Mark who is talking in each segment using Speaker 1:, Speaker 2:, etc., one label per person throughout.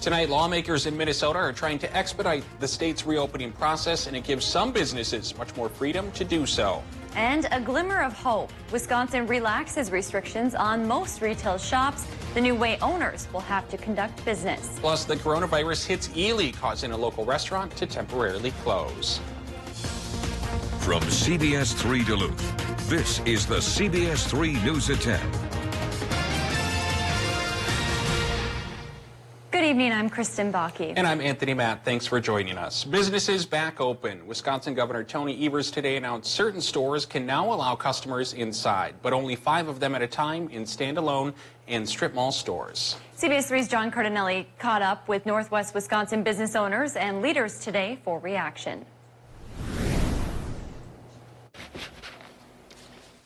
Speaker 1: Tonight, lawmakers in Minnesota are trying to expedite the state's reopening process, and it gives some businesses much more freedom to do so.
Speaker 2: And a glimmer of hope. Wisconsin relaxes restrictions on most retail shops. The new way owners will have to conduct business.
Speaker 1: Plus, the coronavirus hits Ely, causing a local restaurant to temporarily close.
Speaker 3: From CBS3 Duluth, this is the CBS3 News at 10.
Speaker 2: Good evening, I'm Kristen Bakke.
Speaker 1: And I'm Anthony Matt. Thanks for joining us. Businesses back open. Wisconsin Governor Tony Evers today announced certain stores can now allow customers inside, but only 5 of them at a time in standalone and strip mall stores.
Speaker 2: CBS3's John Cardinelli caught up with Northwest Wisconsin business owners and leaders today for reaction.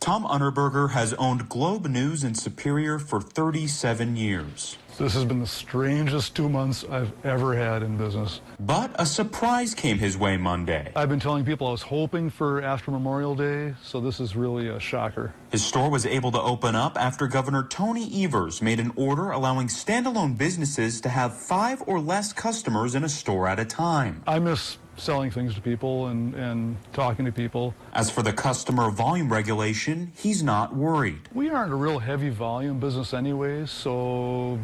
Speaker 4: Tom Unterberger has owned Globe News in Superior for 37 years.
Speaker 5: This has been the strangest 2 months I've ever had in business.
Speaker 4: But a surprise came his way Monday.
Speaker 5: I've been telling people I was hoping for after Memorial Day, so this is really a shocker.
Speaker 4: His store was able to open up after Governor Tony Evers made an order allowing standalone businesses to have 5 or less customers in a store at a time.
Speaker 5: I miss selling things to people and talking to people.
Speaker 4: As for the customer volume regulation, he's not worried.
Speaker 5: We aren't a real heavy volume business anyways, so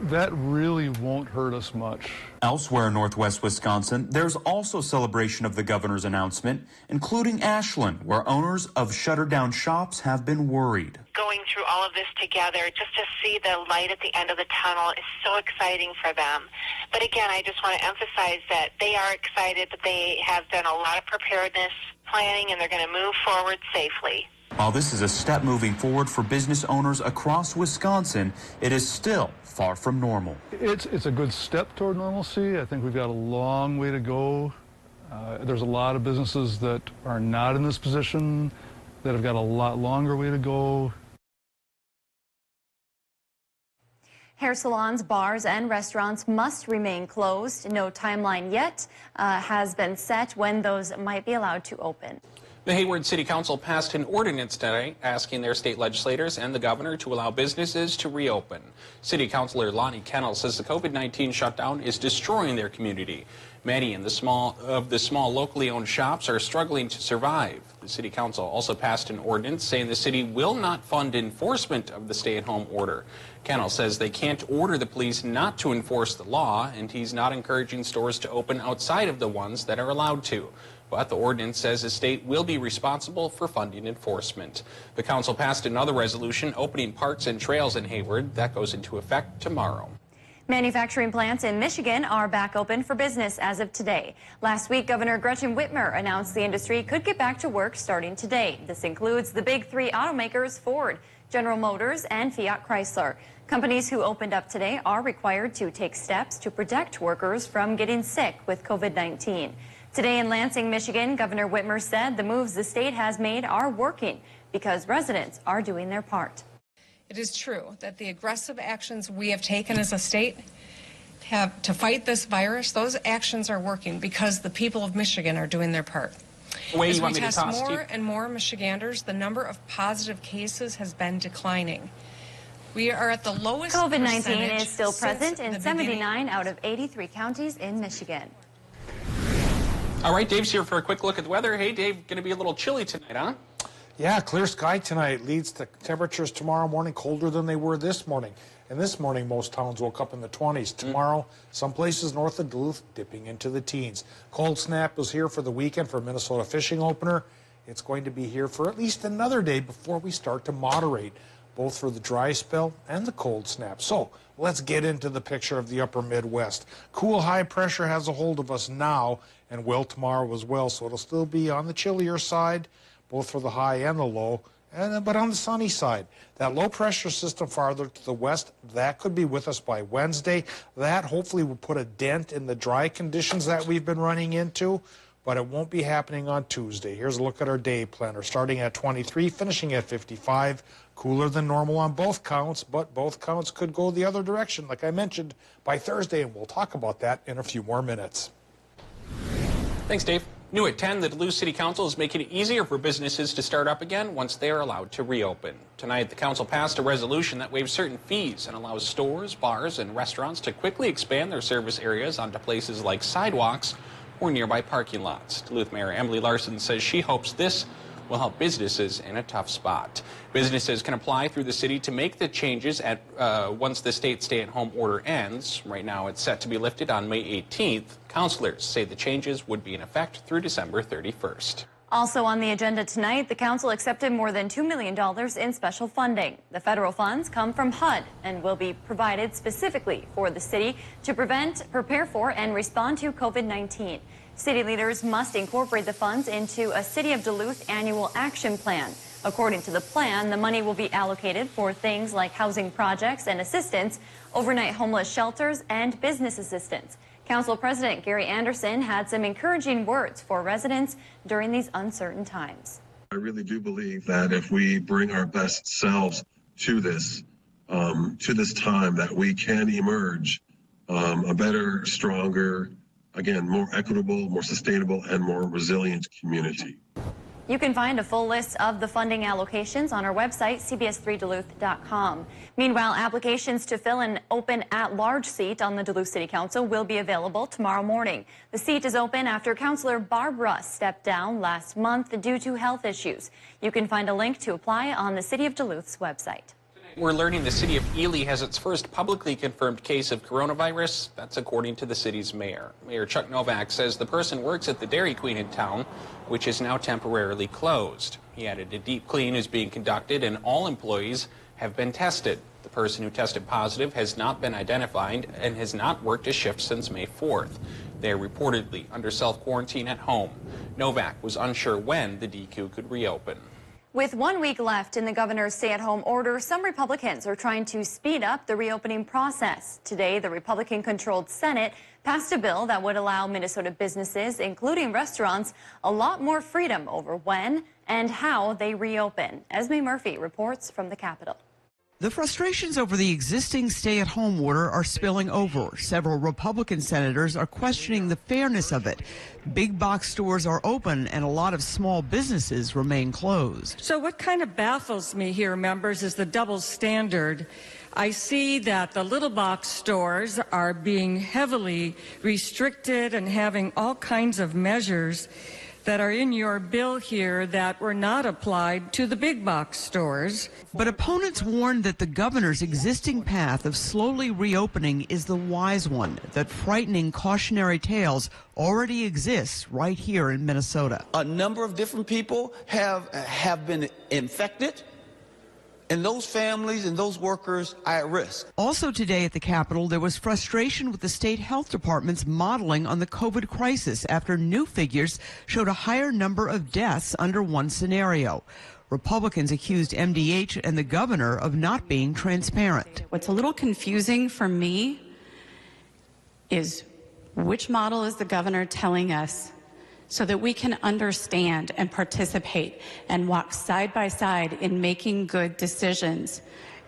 Speaker 5: that really won't hurt us much.
Speaker 4: Elsewhere in Northwest Wisconsin, there's also celebration of the governor's announcement, including Ashland, where owners of shuttered-down shops have been worried.
Speaker 6: Going through all of this together, just to see the light at the end of the tunnel is so exciting for them. But again, I just want to emphasize that they are excited, that they have done a lot of preparedness planning, and they're going to move forward safely.
Speaker 4: While this is a step moving forward for business owners across Wisconsin, it is still far from normal.
Speaker 5: It's a good step toward normalcy. I think we've got a long way to go. There's a lot of businesses that are not in this position that have got a lot longer way to go.
Speaker 2: Hair salons, bars, and restaurants must remain closed. No timeline yet has been set when those might be allowed to open.
Speaker 1: The Hayward City Council passed an ordinance today asking their state legislators and the governor to allow businesses to reopen. City Councilor Lonnie Kennel says the COVID-19 shutdown is destroying their community. Many of the small locally owned shops are struggling to survive. The City Council also passed an ordinance saying the city will not fund enforcement of the stay-at-home order. Kennel says they can't order the police not to enforce the law, and he's not encouraging stores to open outside of the ones that are allowed to. But the ordinance says the state will be responsible for funding enforcement. The council passed another resolution opening parks and trails in Hayward. That goes into effect tomorrow.
Speaker 2: Manufacturing plants in Michigan are back open for business as of today. Last week, Governor Gretchen Whitmer announced the industry could get back to work starting today. This includes the big 3 automakers, Ford, General Motors, and Fiat Chrysler. Companies who opened up today are required to take steps to protect workers from getting sick with COVID-19. Today in Lansing, Michigan, Governor Whitmer said the moves the state has made are working because residents are doing their part.
Speaker 7: It is true that the aggressive actions we have taken as a state have to fight this virus, those actions are working because the people of Michigan are doing their part. As we test more and more Michiganders, the number of positive cases has been declining. We are at the lowest
Speaker 2: COVID-19 is still present in 79 out of 83 counties in Michigan.
Speaker 1: All right, Dave's here for a quick look at the weather. Hey, Dave, going to be a little chilly tonight, huh?
Speaker 8: Yeah, clear sky tonight leads to temperatures tomorrow morning colder than they were this morning. And this morning, most towns woke up in the 20s. Tomorrow, some places north of Duluth dipping into the teens. Cold snap was here for the weekend for Minnesota fishing opener. It's going to be here for at least another day before we start to moderate, both for the dry spell and the cold snap. So let's get into the picture of the upper Midwest. Cool high pressure has a hold of us now and will tomorrow as well. So it'll still be on the chillier side, both for the high and the low, but on the sunny side. That low pressure system farther to the west, that could be with us by Wednesday. That hopefully will put a dent in the dry conditions that we've been running into, but it won't be happening on Tuesday. Here's a look at our day planner, starting at 23, finishing at 55. Cooler than normal on both counts, but both counts could go the other direction, like I mentioned, by Thursday, and we'll talk about that in a few more minutes.
Speaker 1: Thanks, Dave. New at 10, the Duluth City Council is making it easier for businesses to start up again once they are allowed to reopen. Tonight, the council passed a resolution that waives certain fees and allows stores, bars, and restaurants to quickly expand their service areas onto places like sidewalks or nearby parking lots. Duluth Mayor Emily Larson says she hopes this will help businesses in a tough spot. Businesses can apply through the city to make the changes at once the state stay-at-home order ends. Right now, it's set to be lifted on May 18th. Councilors say the changes would be in effect through December 31st.
Speaker 2: Also on the agenda tonight, the council accepted more than $2 million in special funding. The federal funds come from HUD and will be provided specifically for the city to prevent, prepare for, and respond to COVID-19. City leaders must incorporate the funds into a City of Duluth annual action plan. According to the plan, the money will be allocated for things like housing projects and assistance, overnight homeless shelters, and business assistance. Council President Gary Anderson had some encouraging words for residents during these uncertain times.
Speaker 9: I really do believe that if we bring our best selves to this time, that we can emerge a better, stronger, again, more equitable, more sustainable, and more resilient community.
Speaker 2: You can find a full list of the funding allocations on our website, CBS3Duluth.com. Meanwhile, applications to fill an open at-large seat on the Duluth City Council will be available tomorrow morning. The seat is open after Councilor Barb Russ stepped down last month due to health issues. You can find a link to apply on the City of Duluth's website.
Speaker 1: We're learning the city of Ely has its first publicly confirmed case of coronavirus. That's according to the city's mayor. Mayor Chuck Novak says the person works at the Dairy Queen in town, which is now temporarily closed. He added a deep clean is being conducted and all employees have been tested. The person who tested positive has not been identified and has not worked a shift since May 4th. They are reportedly under self-quarantine at home. Novak was unsure when the DQ could reopen.
Speaker 2: With 1 week left in the governor's stay-at-home order, some Republicans are trying to speed up the reopening process. Today, the Republican-controlled Senate passed a bill that would allow Minnesota businesses, including restaurants, a lot more freedom over when and how they reopen. Esme Murphy reports from the Capitol.
Speaker 10: The frustrations over the existing stay-at-home order are spilling over. Several Republican senators are questioning the fairness of it. Big box stores are open and a lot of small businesses remain closed.
Speaker 11: So what kind of baffles me here, members, is the double standard. I see that the little box stores are being heavily restricted and having all kinds of measures that are in your bill here that were not applied to the big box stores.
Speaker 10: But opponents warn that the governor's existing path of slowly reopening is the wise one, that frightening cautionary tales already exists right here in Minnesota.
Speaker 12: A number of different people have been infected, and those families and those workers are at risk.
Speaker 10: Also today at the Capitol, there was frustration with the state health department's modeling on the COVID crisis after new figures showed a higher number of deaths under one scenario. Republicans accused MDH and the governor of not being transparent.
Speaker 13: What's a little confusing for me is which model is the governor telling us so that we can understand and participate and walk side by side in making good decisions.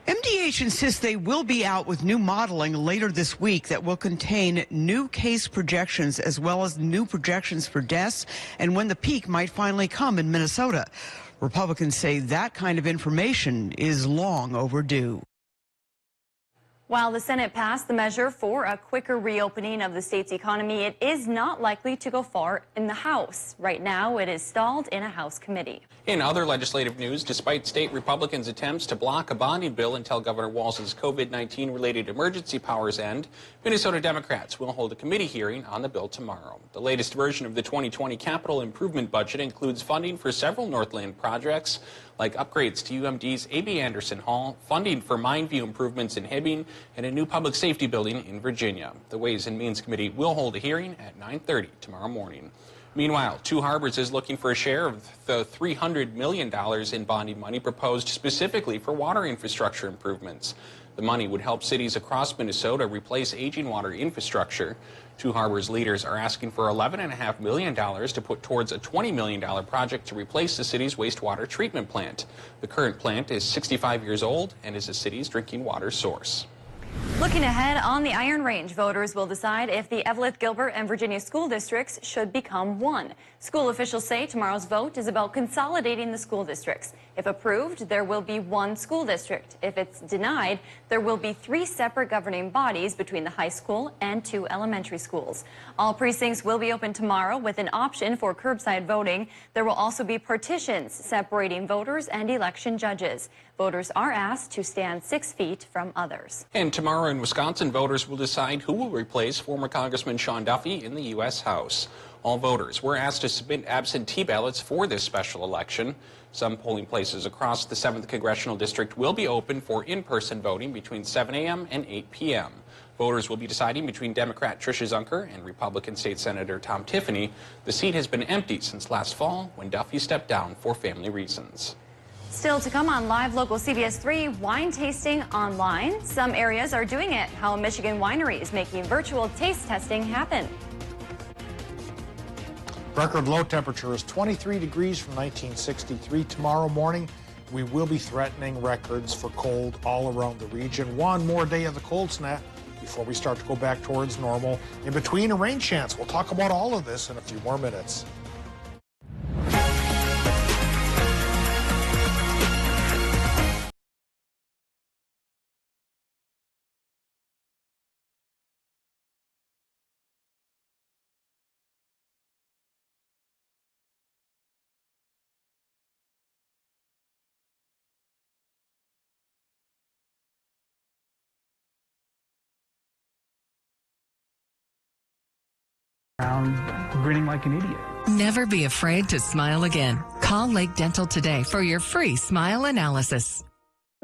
Speaker 10: MDH insists they will be out with new modeling later this week that will contain new case projections as well as new projections for deaths and when the peak might finally come in Minnesota. Republicans say that kind of information is long overdue.
Speaker 2: While the Senate passed the measure for a quicker reopening of the state's economy, it is not likely to go far in the House. Right now, it is stalled in a House committee.
Speaker 1: In other legislative news, despite state Republicans' attempts to block a bonding bill until Governor Walz's COVID-19 related emergency powers end, Minnesota Democrats will hold a committee hearing on the bill tomorrow. The latest version of the 2020 capital improvement budget includes funding for several Northland projects, like upgrades to UMD's A.B. Anderson Hall, funding for Mindview improvements in Hibbing, and a new public safety building in Virginia. The Ways and Means Committee will hold a hearing at 9:30 tomorrow morning. Meanwhile, Two Harbors is looking for a share of the $300 million in bonding money proposed specifically for water infrastructure improvements. The money would help cities across Minnesota replace aging water infrastructure. Two Harbors leaders are asking for $11.5 million to put towards a $20 million project to replace the city's wastewater treatment plant. The current plant is 65 years old and is the city's drinking water source.
Speaker 2: Looking ahead on the Iron Range, voters will decide if the Eveleth, Gilbert, and Virginia school districts should become one. School officials say tomorrow's vote is about consolidating the school districts. If approved, there will be one school district. If it's denied, there will be 3 separate governing bodies between the high school and 2 elementary schools. All precincts will be open tomorrow with an option for curbside voting. There will also be partitions separating voters and election judges. Voters are asked to stand 6 feet from others.
Speaker 1: And tomorrow in Wisconsin, voters will decide who will replace former Congressman Sean Duffy in the U.S. House. All voters were asked to submit absentee ballots for this special election. Some polling places across the 7th Congressional District will be open for in-person voting between 7 a.m. and 8 p.m. Voters will be deciding between Democrat Tricia Zunker and Republican State Senator Tom Tiffany. The seat has been empty since last fall when Duffy stepped down for family reasons.
Speaker 2: Still to come on Live Local CBS3, wine tasting online. Some areas are doing it. How a Michigan winery is making virtual taste testing happen.
Speaker 8: Record low temperature is 23 degrees from 1963. Tomorrow morning, we will be threatening records for cold all around the region. One more day of the cold snap before we start to go back towards normal. In between, a rain chance. We'll talk about all of this in a few more minutes.
Speaker 14: Grinning like an idiot.
Speaker 15: Never be afraid to smile again. Call Lake Dental today for your free smile analysis.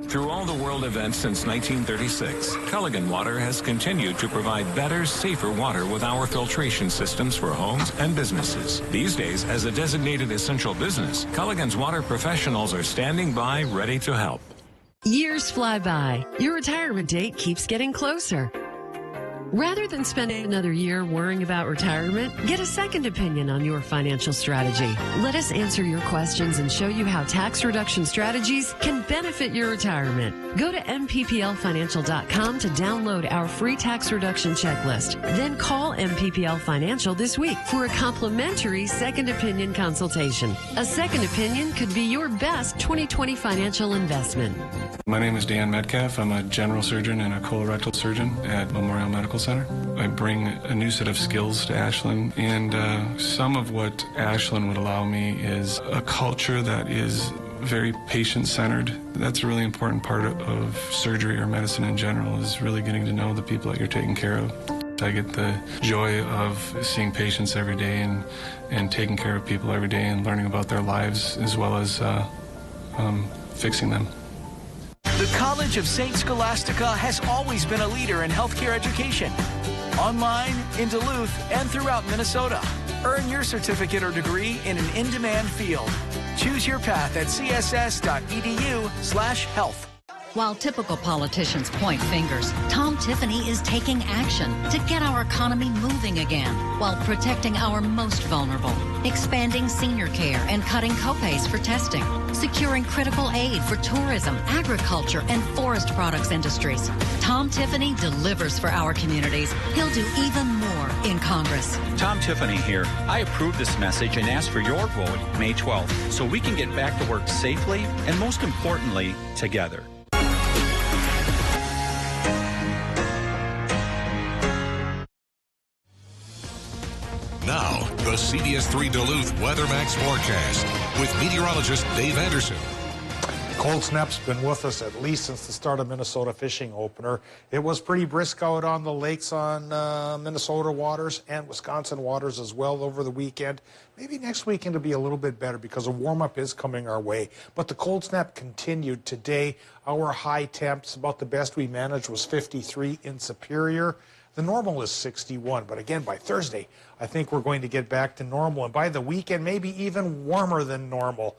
Speaker 16: Through all the world events since 1936, Culligan Water has continued to provide better, safer water with our filtration systems for homes and businesses. These days, as a designated essential business, Culligan's water professionals are standing by, ready to help.
Speaker 17: Years fly by. Your retirement date keeps getting closer. Rather than spending another year worrying about retirement, get a second opinion on your financial strategy. Let us answer your questions and show you how tax reduction strategies can benefit your retirement. Go to MPPLFinancial.com to download our free tax reduction checklist. Then call MPPL Financial this week for a complimentary second opinion consultation. A second opinion could be your best 2020 financial investment.
Speaker 18: My name is Dan Metcalf. I'm a general surgeon and a colorectal surgeon at Memorial Medical Center. I bring a new set of skills to Ashland, and some of what Ashland would allow me is a culture that is very patient-centered. That's a really important part of surgery or medicine in general, is really getting to know the people that you're taking care of. I get the joy of seeing patients every day and taking care of people every day and learning about their lives as well as fixing them.
Speaker 19: The College of St. Scholastica has always been a leader in healthcare education. Online, in Duluth, and throughout Minnesota. Earn your certificate or degree in an in-demand field. Choose your path at css.edu/health.
Speaker 20: While typical politicians point fingers, Tom Tiffany is taking action to get our economy moving again while protecting our most vulnerable, expanding senior care and cutting copays for testing, securing critical aid for tourism, agriculture, and forest products industries. Tom Tiffany delivers for our communities. He'll do even more in Congress.
Speaker 21: Tom Tiffany here. I approve this message and ask for your vote May 12th so we can get back to work safely and, most importantly, together.
Speaker 3: Now, the CBS3 Duluth WeatherMax forecast with meteorologist Dave Anderson.
Speaker 8: Cold snap's been with us at least since the start of Minnesota fishing opener. It was pretty brisk out on the lakes on Minnesota waters and Wisconsin waters as well over the weekend. Maybe next weekend will be a little bit better because a warm-up is coming our way. But the cold snap continued today. Our high temps, about the best we managed, was 53 in Superior. The normal is 61, but again, by Thursday, I think we're going to get back to normal. And by the weekend, maybe even warmer than normal.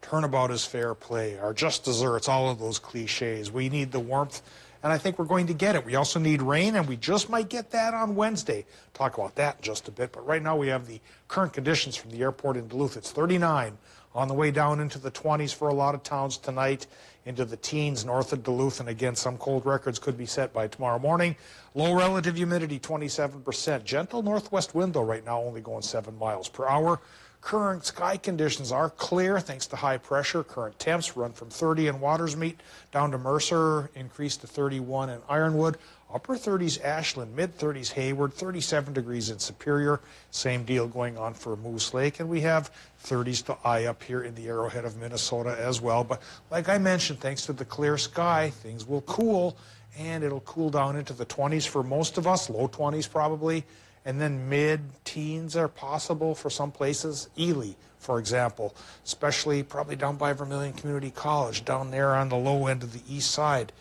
Speaker 8: Turnabout is fair play. Our just desserts, all of those cliches. We need the warmth, and I think we're going to get it. We also need rain, and we just might get that on Wednesday. Talk about that in just a bit. But right now, we have the current conditions from the airport in Duluth. It's 39 on the way down into the 20s for a lot of towns tonight. into the teens north of Duluth. And again, some cold records could be set by tomorrow morning. Low relative humidity, 27%. Gentle northwest wind, though, right now only going 7 miles per hour. Current sky conditions are clear thanks to high pressure. Current temps run from 30 in Watersmeet down to Mercer, increased to 31 in Ironwood. Upper 30s Ashland, mid-30s Hayward, 37 degrees in Superior. Same deal going on for Moose Lake. And we have 30s to I up here in the Arrowhead of Minnesota as well. But like I mentioned, thanks to the clear sky, things will cool, and it'll cool down into the 20s for most of us, low 20s probably. And then mid-teens are possible for some places. Ely, for example, especially probably down by Vermilion Community College, down there on the low end of the east side.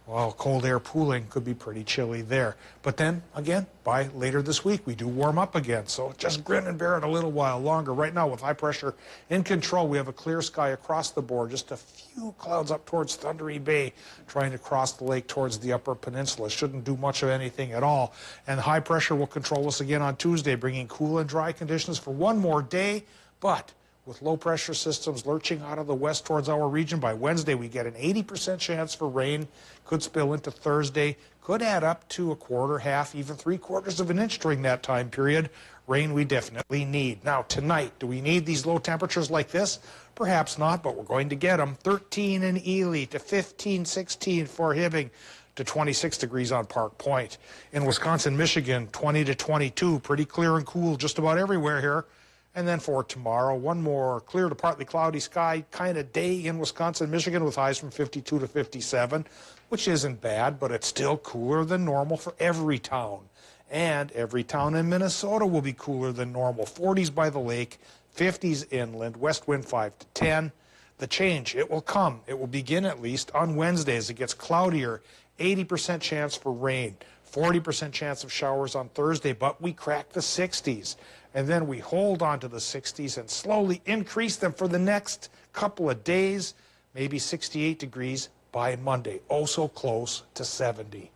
Speaker 8: Well, cold air pooling could be pretty chilly there. But then, again, by later this week, we do warm up again. So just grin and bear it a little while longer. Right now, with high pressure in control, we have a clear sky across the board. Just a few clouds up towards Thundery Bay, trying to cross the lake towards the upper peninsula. Shouldn't do much of anything at all. And high pressure will control us again on Tuesday, bringing cool and dry conditions for one more day. But with low pressure systems lurching out of the west towards our region, by Wednesday we get an 80% chance for rain. Could spill into Thursday, could add up to a quarter, half, even 3/4 of an inch during that time period. Rain we definitely need. Now tonight, do we need these low temperatures like this? Perhaps not, but we're going to get them. 13 in Ely to 15, 16 for Hibbing, to 26 degrees on Park Point. In Wisconsin, Michigan, 20 to 22, pretty clear and cool just about everywhere here. And then for tomorrow, one more clear to partly cloudy sky kind of day in Wisconsin, Michigan, with highs from 52 to 57, which isn't bad, but it's still cooler than normal for every town. And every town in Minnesota will be cooler than normal. 40s by the lake, 50s inland, west wind 5 to 10. The change, it will come. It will begin at least on Wednesday as it gets cloudier. 80% chance for rain, 40% chance of showers on Thursday, but we crack the 60s. And then we hold on to the 60s and slowly increase them for the next couple of days, maybe 68 degrees by Monday. Oh, so close to 70.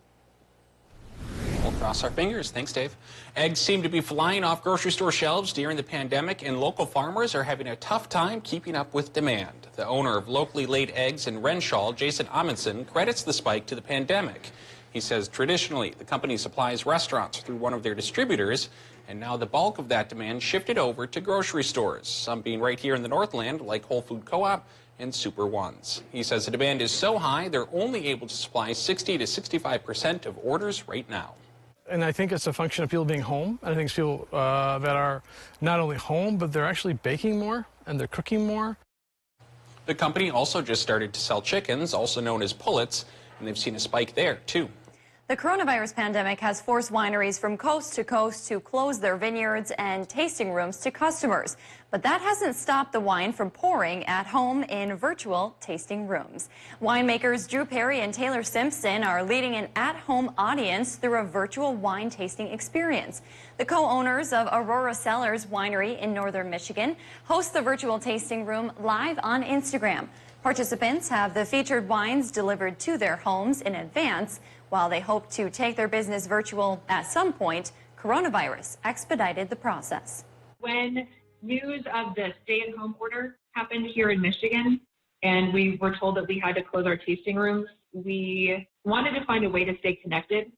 Speaker 1: We'll cross our fingers. Thanks, Dave. Eggs seem to be flying off grocery store shelves during the pandemic, and local farmers are having a tough time keeping up with demand. The owner of locally laid eggs in Renshaw, Jason Amundsen, credits the spike to the pandemic. He says traditionally the company supplies restaurants through one of their distributors, and now the bulk of that demand shifted over to grocery stores, some being right here in the Northland, like Whole Food Co-op and Super Ones. He says the demand is so high, they're only able to supply 60 to 65% of orders right now.
Speaker 14: And I think it's a function of people being home. I think it's people that are not only home, but they're actually baking more and they're cooking more.
Speaker 1: The company also just started to sell chickens, also known as pullets, and they've seen a spike there, too.
Speaker 2: The coronavirus pandemic has forced wineries from coast to coast to close their vineyards and tasting rooms to customers. But that hasn't stopped the wine from pouring at home in virtual tasting rooms. Winemakers Drew Perry and Taylor Simpson are leading an at-home audience through a virtual wine tasting experience. The co-owners of Aurora Cellars Winery in northern Michigan host the virtual tasting room live on Instagram. Participants have the featured wines delivered to their homes in advance. While they hope to take their business virtual at some point, coronavirus expedited the process.
Speaker 6: When news of the stay-at-home order happened here in Michigan, and we were told that we had to close our tasting rooms, we wanted to find a way to stay connected.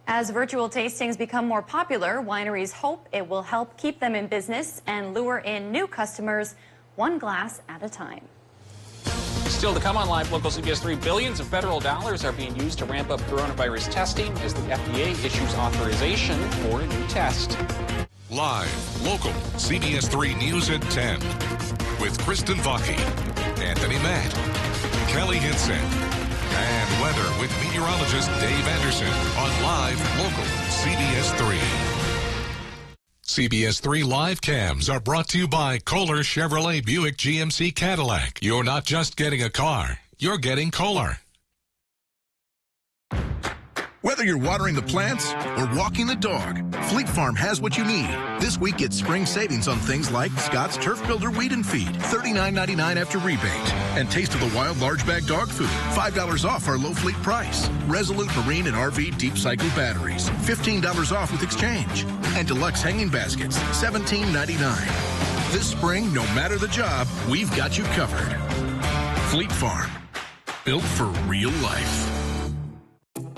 Speaker 2: As virtual tastings become more popular, wineries hope it will help keep them in business and lure in new customers one glass at a time.
Speaker 1: Still to come on Live Local CBS3, billions of federal dollars are being used to ramp up coronavirus testing as the FDA issues authorization for a new test.
Speaker 3: Live, local, CBS3 News at 10 with Kristen Vaki, Anthony Matt, Kelly Hinson, and weather with meteorologist Dave Anderson on Live, local, CBS3. CBS3 Live Cams are brought to you by Kohler Chevrolet Buick GMC Cadillac. You're not just getting a car, you're getting Kohler.
Speaker 22: Whether you're watering the plants or walking the dog, Fleet Farm has what you need. This week, get spring savings on things like Scott's Turf Builder Weed and Feed, $39.99 after rebate. And Taste of the Wild Large Bag Dog Food, $5 off our low fleet price. Resolute Marine and RV Deep Cycle Batteries, $15 off with exchange. And Deluxe Hanging Baskets, $17.99. This spring, no matter the job, we've got you covered. Fleet Farm.
Speaker 4: built for real life.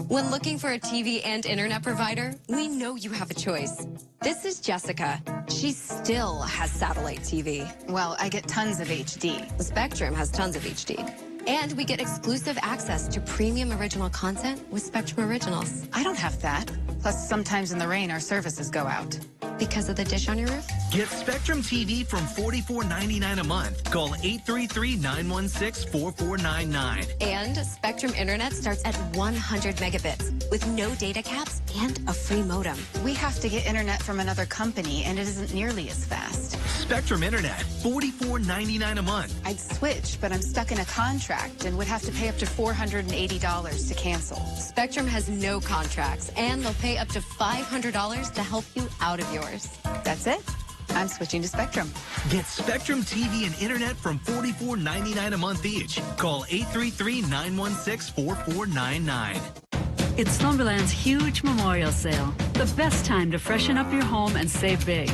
Speaker 5: When looking for a TV and internet provider, we know you have a choice. This is Jessica. She still has satellite TV. Well, I get tons of HD. Spectrum has tons of HD. And we get exclusive access to premium original content with Spectrum Originals. I don't have that. Plus, sometimes in the rain, our services go out. Because of the dish on your roof?
Speaker 23: Get Spectrum TV from $44.99 a month. Call 833-916-4499.
Speaker 5: And Spectrum Internet starts at 100 megabits with no data caps and a free modem. We have to get internet from another company, and it isn't nearly as fast.
Speaker 23: Spectrum Internet, $44.99 a month.
Speaker 5: I'd switch, but I'm stuck in a contract and would have to pay up to $480 to cancel. Spectrum has no contracts, and they'll pay up to $500 to help you out of yours. That's it. I'm switching to Spectrum.
Speaker 23: Get Spectrum TV and internet from $44.99 a month each. Call 833-916-4499.
Speaker 24: It's Slumberland's huge memorial sale. The best time to freshen up your home and save big.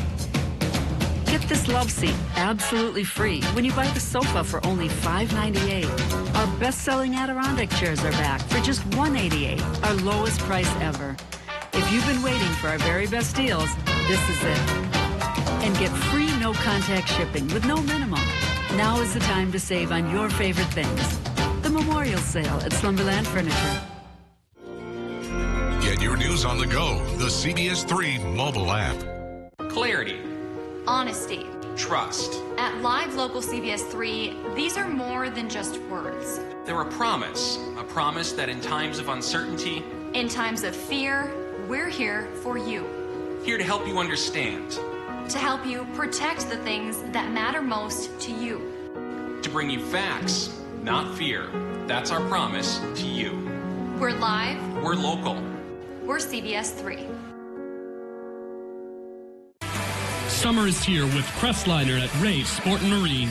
Speaker 24: Get this love seat absolutely free when you buy the sofa for only $5.98. Our best-selling Adirondack chairs are back for just $188, our lowest price ever. If you've been waiting for our very best deals, this is it. And get free no-contact shipping with no minimum. Now is the time to save on your favorite things. The memorial sale at Slumberland Furniture.
Speaker 3: Get your news on the go. The CBS3 mobile app.
Speaker 1: Clarity.
Speaker 2: Honesty.
Speaker 1: Trust.
Speaker 2: At Live Local CBS3, these are more than just words.
Speaker 1: They're a promise that in times of uncertainty,
Speaker 2: in times of fear, we're here for you.
Speaker 1: Here to help you understand.
Speaker 2: To help you protect the things that matter most to you.
Speaker 1: To bring you facts, not fear. That's our promise to you.
Speaker 2: We're live.
Speaker 1: We're local.
Speaker 2: We're CBS3.
Speaker 4: Summer is here with Crestliner at Ray's Sport and Marine.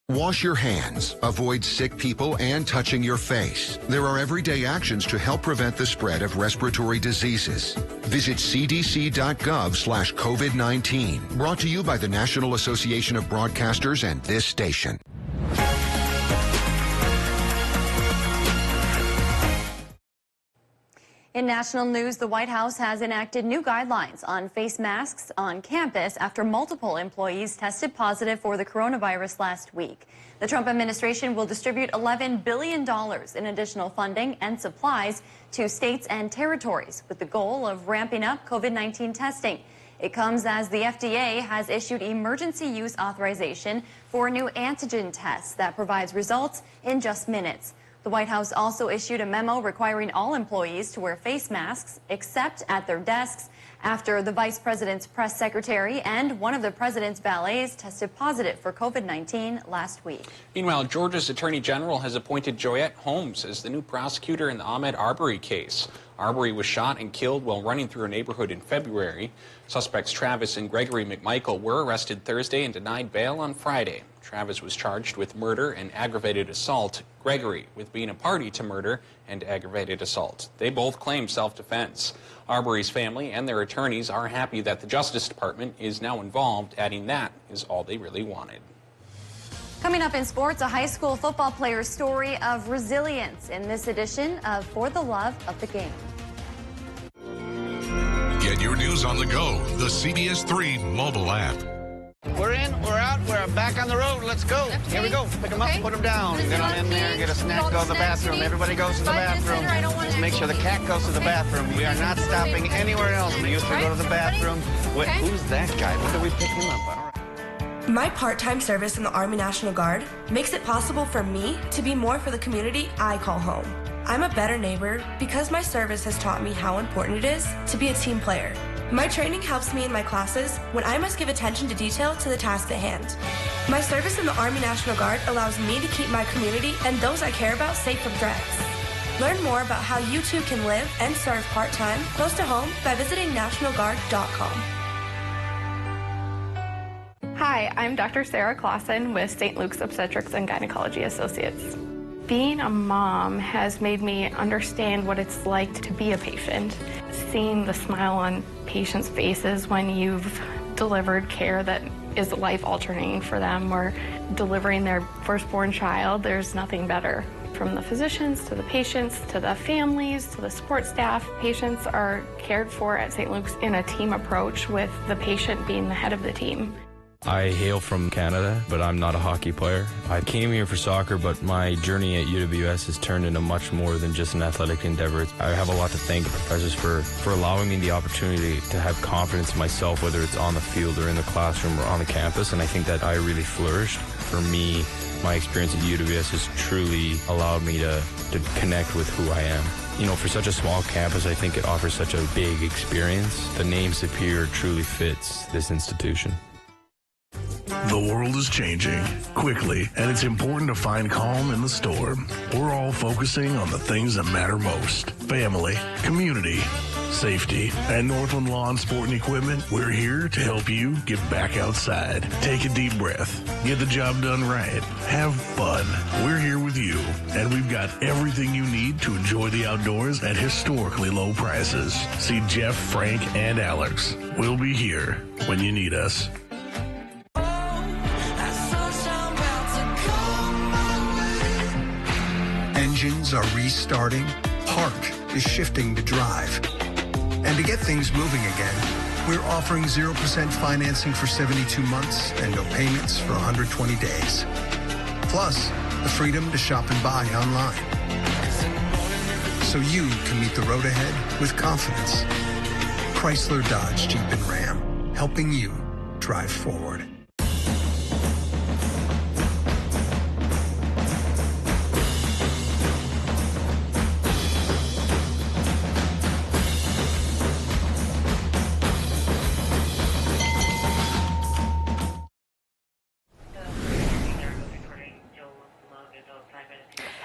Speaker 25: Wash your hands, avoid sick people, and touching your face. There are everyday actions to help prevent the spread of respiratory diseases. Visit cdc.gov/COVID-19. Brought to you by the National Association of Broadcasters and this station.
Speaker 2: In national news, the White House has enacted new guidelines on face masks on campus after multiple employees tested positive for the coronavirus last week. The Trump administration will distribute $11 billion in additional funding and supplies to states and territories with the goal of ramping up COVID-19 testing. It comes as the FDA has issued emergency use authorization for a new antigen test that provides results in just minutes. The White House also issued a memo requiring all employees to wear face masks except at their desks after the vice president's press secretary and one of the president's valets tested positive for COVID-19 last week.
Speaker 1: Meanwhile, Georgia's Attorney General has appointed Joyette Holmes as the new prosecutor in the Ahmaud Arbery case. Arbery was shot and killed while running through a neighborhood in February. Suspects Travis and Gregory McMichael were arrested Thursday and denied bail on Friday. Travis was charged with murder and aggravated assault. Gregory with being a party to murder and aggravated assault. They both claim self-defense. Arbery's family and their attorneys are happy that the Justice Department is now involved, adding that is all they really wanted.
Speaker 2: Coming up in sports, a high school football player's story of resilience in this edition of For the Love of the Game.
Speaker 3: Get your news on the go. The CBS3 mobile app.
Speaker 26: We're in, we're out, we're back on the road. Let's go. Here we go. Pick them up, put them down. Get on in there, get a snack, go to the bathroom. Everybody goes to the bathroom. Just make sure the cat goes to the bathroom. We are not stopping anywhere else. We used to go to the bathroom. Wait, who's that guy? When do we pick him up? All right.
Speaker 27: My part-time service in the Army National Guard makes it possible for me to be more for the community I call home. I'm a better neighbor because my service has taught me how important it is to be a team player. My training helps me in my classes when I must give attention to detail to the task at hand. My service in the Army National Guard allows me to keep my community and those I care about safe from threats. Learn more about how you too can live and serve part-time close to home by visiting nationalguard.com.
Speaker 28: Hi, I'm Dr. Sarah Clausen with St. Luke's Obstetrics and Gynecology Associates. Being a mom has made me understand what it's like to be a patient. Seeing the smile on patients' faces when you've delivered care that is life-altering for them, or delivering their firstborn child. There's nothing better. From the physicians to the patients to the families to the support staff, patients are cared for at St. Luke's in a team approach, with the patient being the head of the team.
Speaker 7: I hail from Canada, but I'm not a hockey player. I came here for soccer, but my journey at UWS has turned into much more than just an athletic endeavor. I have a lot to thank the professors for allowing me the opportunity to have confidence in myself, whether it's on the field or in the classroom or on the campus, and I think that I really flourished. For me, my experience at UWS has truly allowed me to connect with who I am. You know, for such a small campus, I think it offers such a big experience. The name Superior truly fits this institution.
Speaker 9: The world is changing quickly, and it's important to find calm in the storm. We're all focusing on the things that matter most: family, community, safety. At Northland Lawn Sport and Equipment, we're here to help you get back outside. Take a deep breath. Get the job done right. Have fun. We're here with you, and we've got everything you need to enjoy the outdoors at historically low prices. See Jeff, Frank, and Alex. We'll be here when you need us.
Speaker 10: Engines are restarting, heart is shifting to drive. And to get things moving again, we're offering 0% financing for 72 months and no payments for 120 days. Plus, the freedom to shop and buy online. So you can meet the road ahead with confidence. Chrysler, Dodge, Jeep, and Ram, helping you drive forward.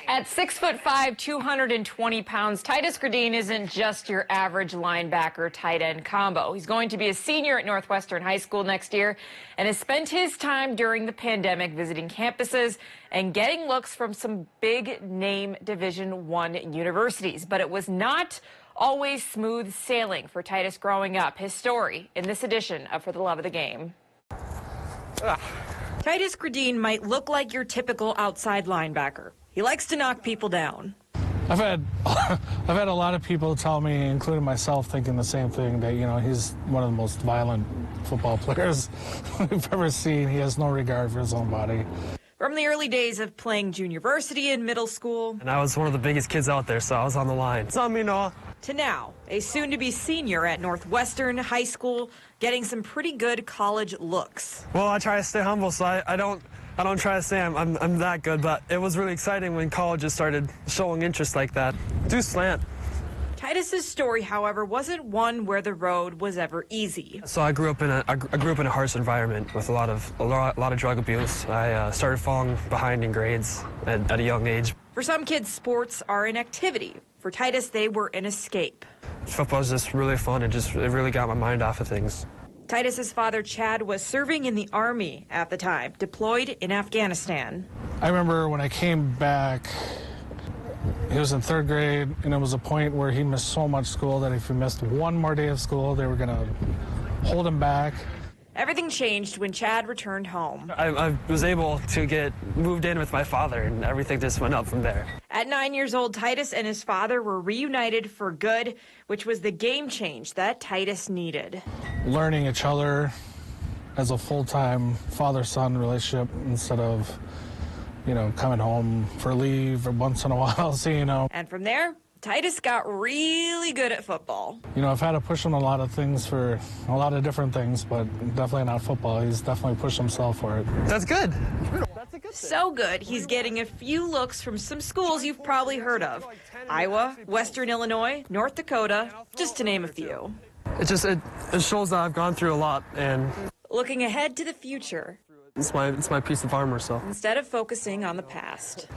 Speaker 11: At 6'5", 220 pounds, Titus Gradine isn't just your average linebacker tight end combo. He's going to be a senior at Northwestern High School next year and has spent his time during the pandemic visiting campuses and getting looks from some big name Division I universities. But it was not always smooth sailing for Titus growing up. His story in this edition of For the Love of the Game.
Speaker 12: Titus Gradine might look like your typical outside linebacker. He likes to knock people down.
Speaker 14: I've had a lot of people tell me, including myself, thinking the same thing, that, you know, he's one of the most violent football players we've ever seen. He has no regard for his own body.
Speaker 12: From the early days of playing junior varsity in middle school.
Speaker 13: And I was one of the biggest kids out there, so I was on the line. It's on me, Noah.
Speaker 12: To now, a soon-to-be senior at Northwestern High School, getting some pretty good college looks.
Speaker 13: Well, I try to stay humble, so I don't try to say I'm that good, but it was really exciting when colleges started showing interest like that. Do slant.
Speaker 12: Titus's story, however, wasn't one where the road was ever easy.
Speaker 13: So I grew up in a harsh environment with a lot of drug abuse. I started falling behind in grades at a young age.
Speaker 12: For some kids, sports are an activity. For Titus, they were an escape.
Speaker 13: Football was just really fun. It really got my mind off of things.
Speaker 12: Titus's father, Chad, was serving in the Army at the time, deployed in Afghanistan.
Speaker 14: I remember when I came back, he was in 3rd grade, and it was a point where he missed so much school that if he missed one more day of school, they were going to hold him back.
Speaker 12: Everything changed when Chad returned home.
Speaker 13: I was able to get moved in with my father, and everything just went up from there.
Speaker 12: At 9 years old, Titus and his father were reunited for good, which was the game change that Titus needed.
Speaker 14: Learning each other as a full-time father-son relationship instead of, you know, coming home for leave or once in a while, so, you know.
Speaker 12: And from there, Titus got really good at football.
Speaker 14: You know, I've had to push him a lot of things for a lot of different things, but definitely not football. He's definitely pushed himself for it.
Speaker 13: That's good.
Speaker 12: That's a good thing. So good, he's getting a few looks from some schools you've probably heard of. Iowa, Western Illinois, North Dakota, just to name a few.
Speaker 13: It shows that I've gone through a lot, and
Speaker 12: looking ahead to the future.
Speaker 13: It's my piece of armor, so.
Speaker 12: Instead of focusing on the past.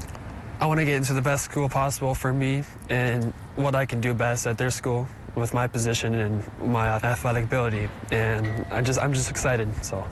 Speaker 13: I want to get into the best school possible for me and what I can do best at their school with my position and my athletic ability. And I'm just excited, so.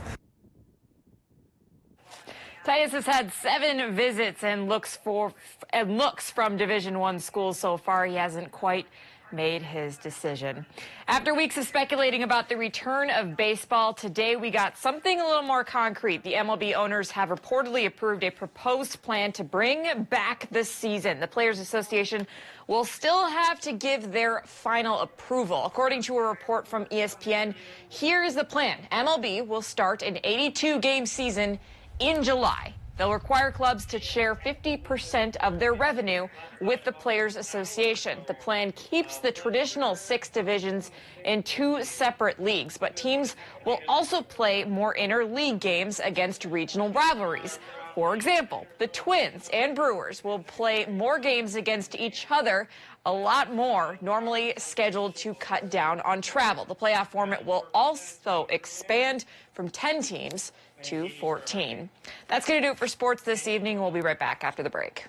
Speaker 11: Titus has had 7 visits and looks from Division I schools so far. He hasn't quite made his decision. After weeks of speculating about the return of baseball, today we got something a little more concrete. The MLB owners have reportedly approved a proposed plan to bring back the season. The Players Association will still have to give their final approval. According to a report from ESPN, here is the plan. MLB will start an 82-game season in July. They'll require clubs to share 50% of their revenue with the Players Association. The plan keeps the traditional 6 divisions in 2 separate leagues, but teams will also play more interleague games against regional rivalries. For example, the Twins and Brewers will play more games against each other, a lot more, normally scheduled to cut down on travel. The playoff format will also expand from 10 teams to 14. That's going to do it for sports this evening. We'll be right back after the break.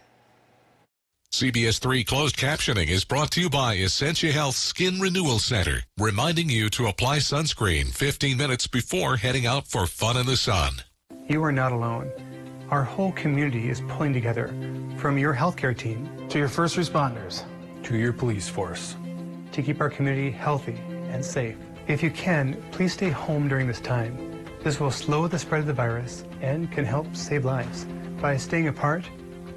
Speaker 3: CBS3 Closed Captioning is brought to you by Essentia Health Skin Renewal Center, reminding you to apply sunscreen 15 minutes before heading out for fun in the sun.
Speaker 10: You are not alone. Our whole community is pulling together, from your healthcare team
Speaker 14: To your first responders.
Speaker 10: to your police force, to keep our community healthy and safe. If you can, please stay home during this time. This will slow the spread of the virus and can help save lives. By staying apart,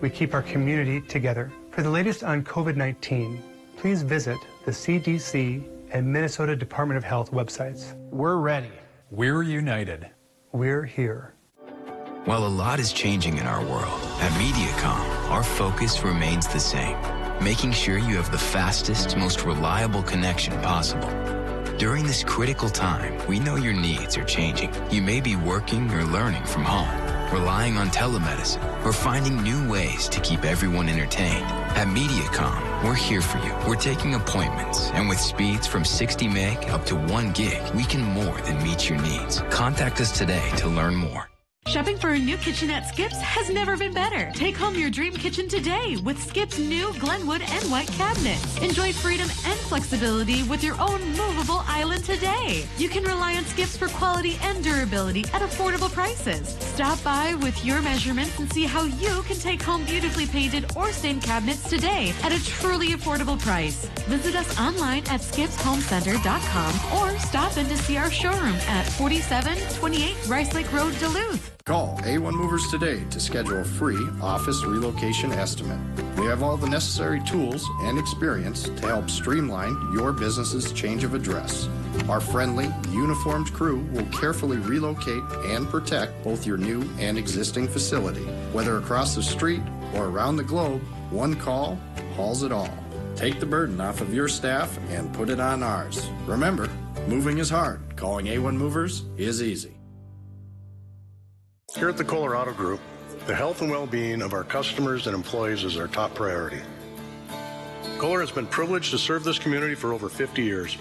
Speaker 10: we keep our community together. For the latest on COVID-19, please visit the CDC and Minnesota Department of Health websites.
Speaker 14: We're ready.
Speaker 8: We're united.
Speaker 10: We're here.
Speaker 15: While a lot is changing in our world, at MediaCom, our focus remains the same, making sure you have the fastest, most reliable connection possible. During this critical time, we know your needs are changing. You may be working or learning from home, relying on telemedicine, or finding new ways to keep everyone entertained. At MediaCom, we're here for you. We're taking appointments, and with speeds from 60 meg up to 1 gig, we can more than meet your needs. Contact us today to learn more.
Speaker 24: Shopping for a new kitchen at Skips has never been better. Take home your dream kitchen today with Skips' new Glenwood and white cabinets. Enjoy freedom and flexibility with your own movable island today. You can rely on Skips for quality and durability at affordable prices. Stop by with your measurements and see how you can take home beautifully painted or stained cabinets today at a truly affordable price. Visit us online at skipshomecenter.com or stop in to see our showroom at 4728 Rice Lake Road, Duluth.
Speaker 16: Call A1 Movers today to schedule a free office relocation estimate. We have all the necessary tools and experience to help streamline your business's change of address. Our friendly, uniformed crew will carefully relocate and protect both your new and existing facility. Whether across the street or around the globe, one call hauls it all. Take the burden off of your staff and put it on ours. Remember, moving is hard. Calling A1 Movers is easy.
Speaker 9: Here at the Colorado Group, the health and well-being of our customers and employees is our top priority. Kohler has been privileged to serve this community for over 50 years.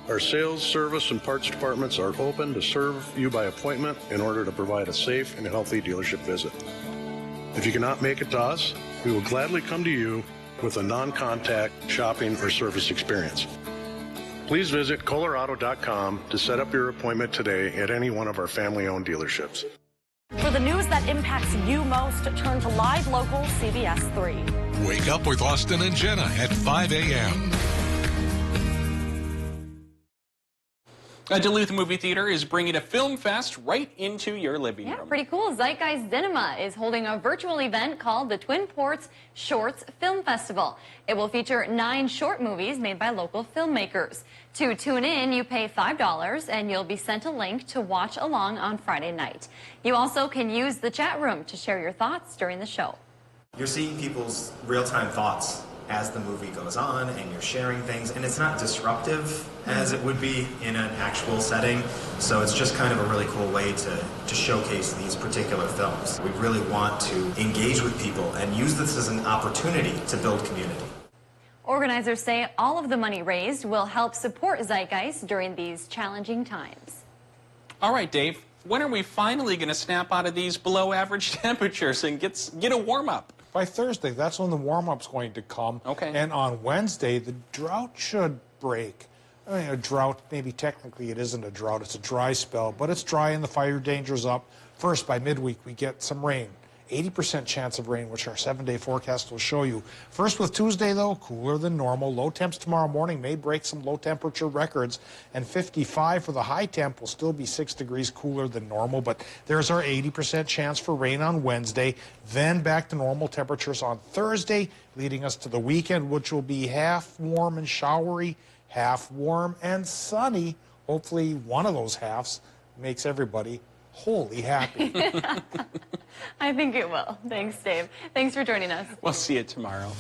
Speaker 9: Our sales, service, and parts departments are open to serve you by appointment in order to provide a safe and healthy dealership visit. If you cannot make it to us, we will gladly come to you with a non-contact shopping or service experience. Please visit Colorado.com to set up your appointment today at any one of our family-owned dealerships.
Speaker 17: For the news that impacts you most, turn to Live Local CBS 3.
Speaker 3: Wake up with Austin and Jenna at 5 a.m.
Speaker 1: A Duluth movie theater is bringing a film fest right into your living room.
Speaker 2: Pretty cool. Zeitgeist Cinema is holding a virtual event called the Twin Ports Shorts Film Festival. It will feature 9 short movies made by local filmmakers. To tune in, you pay $5 and you'll be sent a link to watch along on Friday night. You also can use the chat room to share your thoughts during the show.
Speaker 18: You're seeing people's real-time thoughts as the movie goes on, and you're sharing things, and it's not disruptive as it would be in an actual setting, so it's just kind of a really cool way to showcase these particular films. We really want to engage with people and use this as an opportunity to build community.
Speaker 2: Organizers say all of the money raised will help support Zeitgeist during these challenging times.
Speaker 1: All right, Dave, when are we finally going to snap out of these below average temperatures and get a warm-up?
Speaker 19: By Thursday, that's when the warm-up's going to come.
Speaker 1: Okay.
Speaker 19: And on Wednesday, the drought should break. I mean, a drought, maybe technically it isn't a drought, it's a dry spell, but it's dry and the fire danger's up. First, by midweek, we get some rain. 80% chance of rain, which our 7-day forecast will show you. First with Tuesday, though, cooler than normal. Low temps tomorrow morning may break some low temperature records, and 55 for the high temp will still be 6 degrees cooler than normal, but there's our 80% chance for rain on Wednesday. Then back to normal temperatures on Thursday, leading us to the weekend, which will be half warm and showery, half warm and sunny. Hopefully one of those halves makes everybody wholly happy.
Speaker 2: I think it will. Thanks, Dave. Thanks for joining us.
Speaker 1: We'll see you tomorrow.